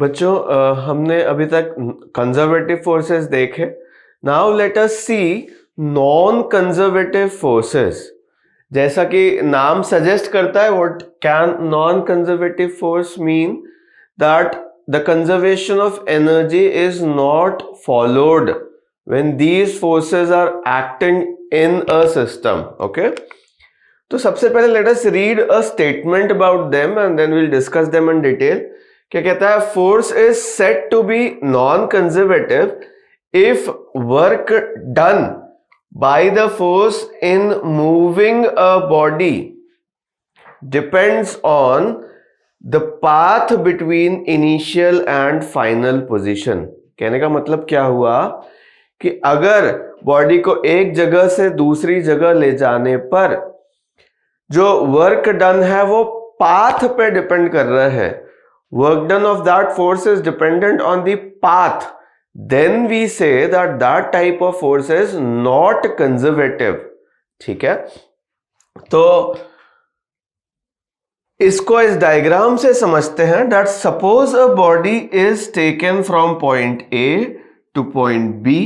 बच्चों हमने अभी तक कंजर्वेटिव फोर्सेस देखे। Now let us see non conservative forces. जैसा कि नाम सजेस्ट करता है, what can non conservative force mean? That the conservation of energy is not followed when these forces are acting in a system. Okay, तो सबसे पहले let us read a statement about them and then we'll discuss them in detail. क्या कहता है? Force is said to be non conservative if work done by the force in moving a body depends on the path between initial and final position. कहने का मतलब क्या हुआ कि अगर बॉडी को एक जगह से दूसरी जगह ले जाने पर जो वर्क डन है वो पाथ पे डिपेंड कर रहा है, work done of that force is dependent on the path, then we say that that type of force is not conservative। ठीक है, तो इसको इस डायग्राम से समझते हैं। that suppose a body is taken from point A to point B,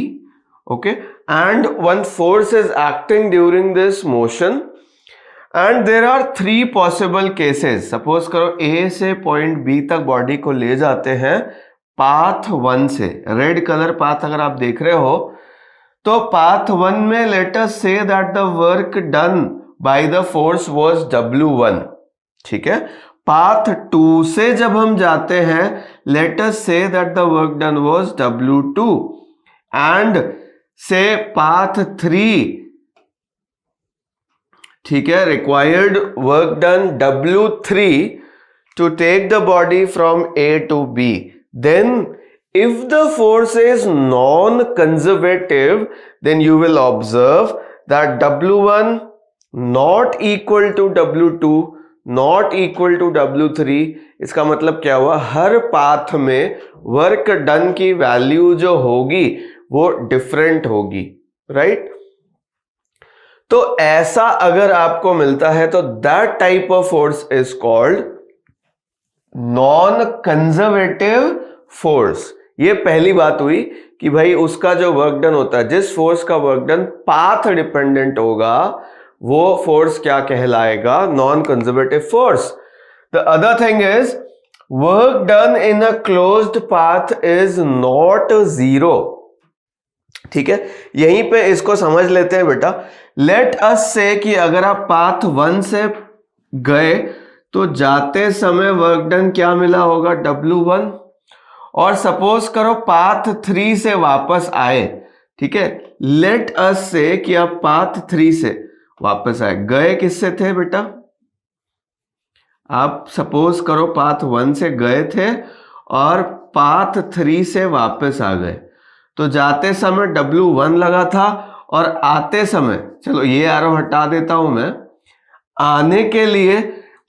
okay, and one force is acting during this motion and there are three possible cases. Suppose करो A से पॉइंट बी तक body को ले जाते हैं path 1 से। Red colour path अगर आप देख रहे हो तो पाथ 1 में late us say that the work done by the force was W1। ठीक है, पाथ 2 से जब हम जाते हैं let us say that the work done was W2 and say path 3, ठीक है, required work done W3 to take the body from A to B। Then if the force is non conservative then you will observe that W1 not equal to W2 not equal to W3। इसका मतलब क्या हुआ? हर path में work done की value जो होगी वो डिफरेंट होगी, राइट? तो ऐसा अगर आपको मिलता है तो that type of force is called non conservative force. ये पहली बात हुई कि भाई उसका जो वर्क डन होता है, जिस फोर्स का वर्क डन पाथ डिपेंडेंट होगा वो फोर्स क्या कहलाएगा? Non conservative force. The other thing is work done in a closed path is not zero. ठीक है, यहीं पे इसको समझ लेते हैं बेटा। लेट अस से कि अगर आप पाथ 1 से गए तो जाते समय वर्क डन क्या मिला होगा? W1। और सपोज करो पाथ 3 से वापस आए, ठीक है, लेट अस से कि आप पाथ 3 से वापस आए। गए किससे थे बेटा? आप सपोज करो पाथ 1 से गए थे और पाथ 3 से वापस आ गए, तो जाते समय W1 लगा था और आते समय, चलो ये एरो हटा देता हूं मैं, आने के लिए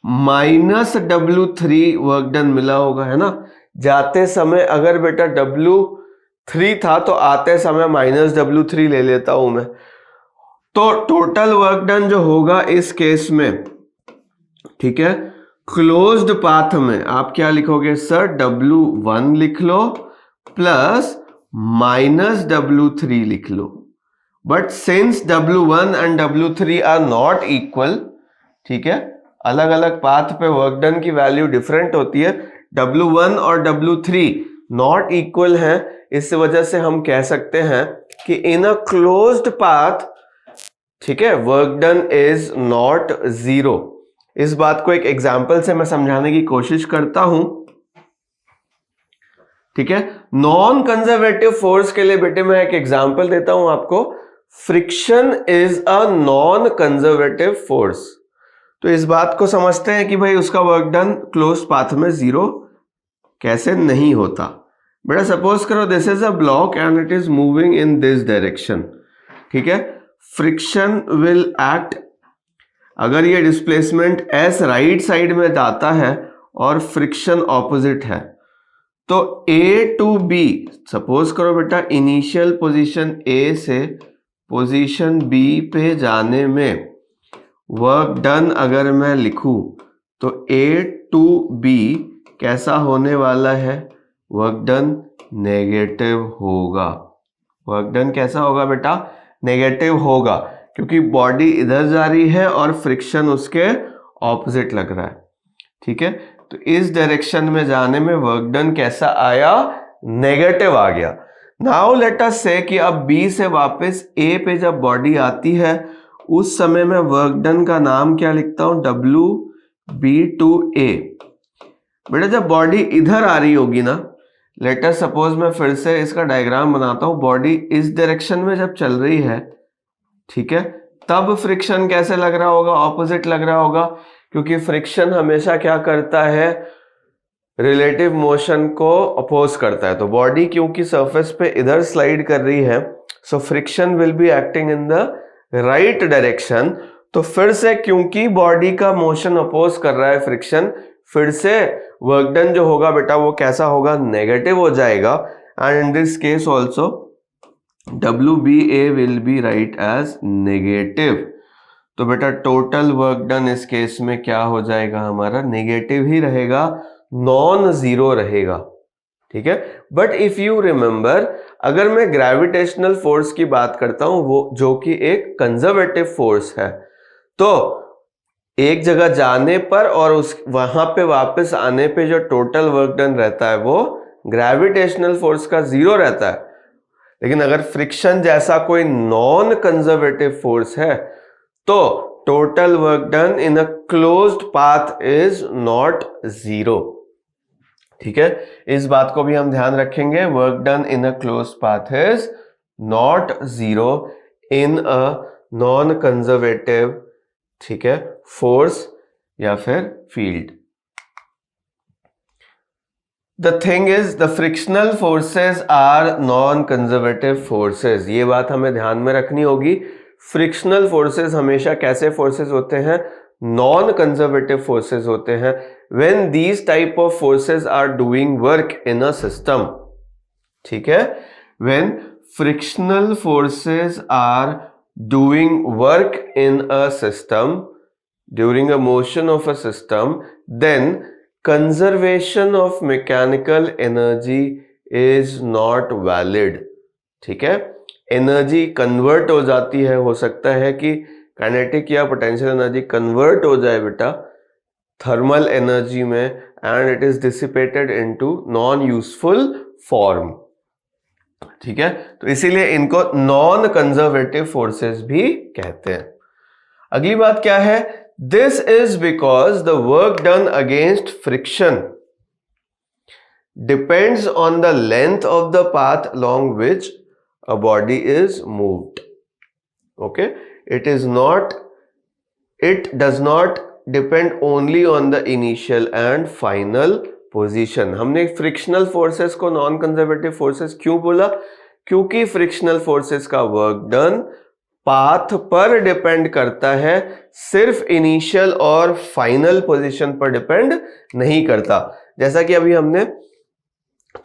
-W3 वर्क डन मिला होगा, है ना? जाते समय अगर बेटा W3 था तो आते समय -W3 ले लेता हूं मैं, तो टोटल वर्क डन जो होगा इस केस में, ठीक है, क्लोज्ड पाथ में आप क्या लिखोगे सर? W1 लिख लो प्लस -W3 लिख लो। But since W1 and W3 are not equal, ठीक है, अलग अलग पाथ पे वर्क डन की वैल्यू डिफरेंट होती है, W1 और W3 नॉट इक्वल है, इस वजह से हम कह सकते हैं कि इन अ क्लोज्ड पाथ, ठीक है, work done is not zero. इस बात को एक एग्जाम्पल से मैं समझाने की कोशिश करता हूं, ठीक है। नॉन कंजर्वेटिव फोर्स के लिए बेटे मैं एक एग्जांपल देता हूं आपको। Friction is a non conservative force. तो इस बात को समझते हैं कि भाई उसका वर्क डन क्लोज पाथ में जीरो कैसे नहीं होता। बेटा सपोज करो this is a block and it is moving in this direction, ठीक है। फ्रिक्शन विल एक्ट, अगर ये डिस्प्लेसमेंट एस राइट साइड में जाता है और फ्रिक्शन ऑपोजिट है, तो A टू B, सपोज करो बेटा इनिशियल पोजीशन A से पोजीशन B पे जाने में वर्क डन अगर मैं लिखूं तो A टू B कैसा होने वाला है? वर्क डन नेगेटिव होगा। वर्क डन कैसा होगा बेटा? नेगेटिव होगा, क्योंकि बॉडी इधर जा रही है और फ्रिक्शन उसके ऑपोजिट लग रहा है। ठीक है, तो इस डायरेक्शन में जाने में वर्क डन कैसा आया? नेगेटिव आ गया। नाउ लेट अस से कि अब बी से वापस ए पे जब बॉडी आती है उस समय मैं वर्क डन का नाम क्या लिखता हूं? WB/A। बेटा जब बॉडी इधर आ रही होगी ना, लेट अस सपोज मैं फिर से इसका डायग्राम बनाता हूं, बॉडी इस डायरेक्शन में जब चल रही है, ठीक है, तब फ्रिक्शन कैसे लग रहा होगा? ऑपोजिट लग रहा होगा, क्योंकि फ्रिक्शन हमेशा क्या करता है? रिलेटिव मोशन को अपोज करता है। तो बॉडी क्योंकि सरफेस पे इधर स्लाइड कर रही है, so friction will be acting in the right direction. तो फिर से क्योंकि बॉडी का मोशन अपोज कर रहा है फ्रिक्शन, फिर से वर्क डन जो होगा बेटा वो कैसा होगा? नेगेटिव हो जाएगा। And in this case also WBA will be right as negative. तो बेटा टोटल वर्क डन इस केस में क्या हो जाएगा? हमारा नेगेटिव ही रहेगा, नॉन जीरो रहेगा। ठीक है, बट इफ यू रिमेंबर, अगर मैं ग्रेविटेशनल फोर्स की बात करता हूं, वो जो कि एक कंजर्वेटिव फोर्स है, तो एक जगह जाने पर और उस वहां पे वापस आने पे जो टोटल वर्क डन रहता है वो ग्रेविटेशनल फोर्स का जीरो रहता है। लेकिन अगर फ्रिक्शन जैसा कोई नॉन कंजर्वेटिव फोर्स है तो total work done in a closed path is not zero. ठीक है, इस बात को भी हम ध्यान रखेंगे। Work done in a closed path is not zero in a non conservative, ठीक है, फोर्स या फिर field. The thing is, the frictional forces are non-conservative forces। ये बात हमें ध्यान में रखनी होगी। फ्रिक्शनल फोर्सेस हमेशा कैसे फोर्सेस होते हैं? नॉन कंजर्वेटिव फोर्सेस होते हैं। When these type of forces are doing work in a system, ठीक है, when frictional forces are doing work in a system during a motion of a system, then conservation of mechanical energy is not valid। ठीक है, energy convert हो जाती है, हो सकता है कि काइनेटिक या पोटेंशियल एनर्जी कन्वर्ट हो जाए बेटा थर्मल एनर्जी में, and it is dissipated into non useful form. ठीक है, तो इसीलिए इनको नॉन कंजर्वेटिव फोर्सेस भी कहते हैं। अगली बात क्या है? This is because the work done against friction depends on the length of the path along which a body is moved. Okay, it does not depend only on the initial and final position। हमने frictional forces को non conservative forces क्यों बोला? क्योंकि frictional forces का work done path पर depend करता है, सिर्फ इनिशियल और फाइनल पोजीशन पर डिपेंड नहीं करता। जैसा कि अभी हमने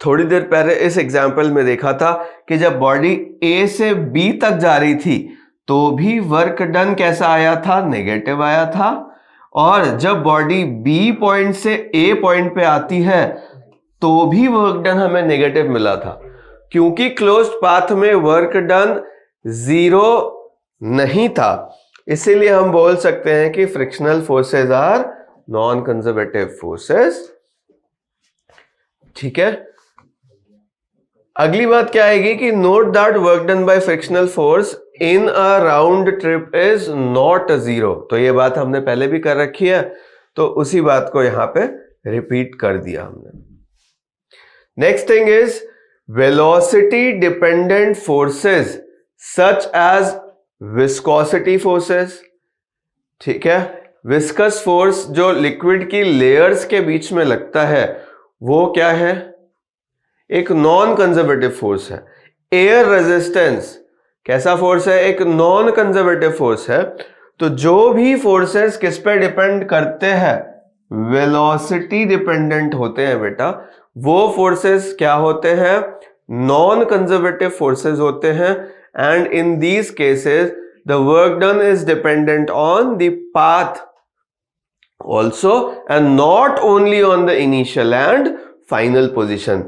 थोड़ी देर पहले इस एग्जाम्पल में देखा था कि जब बॉडी ए से बी तक जा रही थी तो भी वर्क डन कैसा आया था? नेगेटिव आया था। और जब बॉडी बी पॉइंट से ए पॉइंट पे आती है तो भी वर्क डन हमें नेगेटिव मिला था, क्योंकि क्लोज्ड पाथ में वर्क डन जीरो नहीं था। इसीलिए हम बोल सकते हैं कि frictional forces are non conservative forces. ठीक है, अगली बात क्या आएगी कि note that work done by frictional force in a round trip is not zero. तो ये बात हमने पहले भी कर रखी है, तो उसी बात को यहां पे रिपीट कर दिया हमने। Next thing is velocity dependent forces such as viscosity forces. ठीक है, विस्कस फोर्स जो लिक्विड की लेयर्स के बीच में लगता है वो क्या है? एक नॉन कंजर्वेटिव फोर्स है। एयर रेजिस्टेंस कैसा फोर्स है? एक नॉन कंजर्वेटिव फोर्स है। तो जो भी फोर्सेस किस पे डिपेंड करते हैं? वेलोसिटी डिपेंडेंट होते हैं बेटा। वो फोर्सेस क्या होते हैं? नॉन कंजर्वेटिव फोर्सेस होते हैं। And in these cases, the work done is dependent on the path also, and not only on the initial and final position.